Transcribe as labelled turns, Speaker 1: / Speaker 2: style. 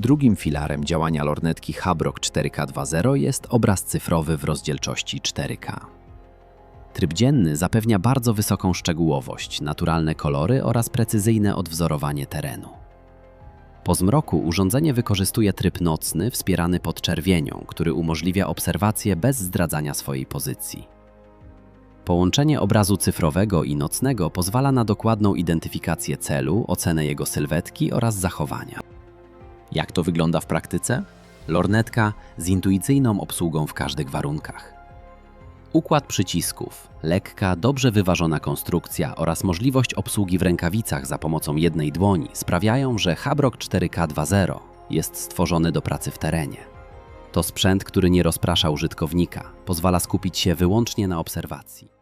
Speaker 1: Drugim filarem działania lornetki Habrok 4K2.0 jest obraz cyfrowy w rozdzielczości 4K. Tryb dzienny zapewnia bardzo wysoką szczegółowość, naturalne kolory oraz precyzyjne odwzorowanie terenu. Po zmroku urządzenie wykorzystuje tryb nocny wspierany podczerwienią, który umożliwia obserwację bez zdradzania swojej pozycji. Połączenie obrazu cyfrowego i nocnego pozwala na dokładną identyfikację celu, ocenę jego sylwetki oraz zachowania. Jak to wygląda w praktyce? Lornetka z intuicyjną obsługą w każdych warunkach. Układ przycisków, lekka, dobrze wyważona konstrukcja oraz możliwość obsługi w rękawicach za pomocą jednej dłoni sprawiają, że Habrok 4K2.0 jest stworzony do pracy w terenie. To sprzęt, który nie rozprasza użytkownika, pozwala skupić się wyłącznie na obserwacji.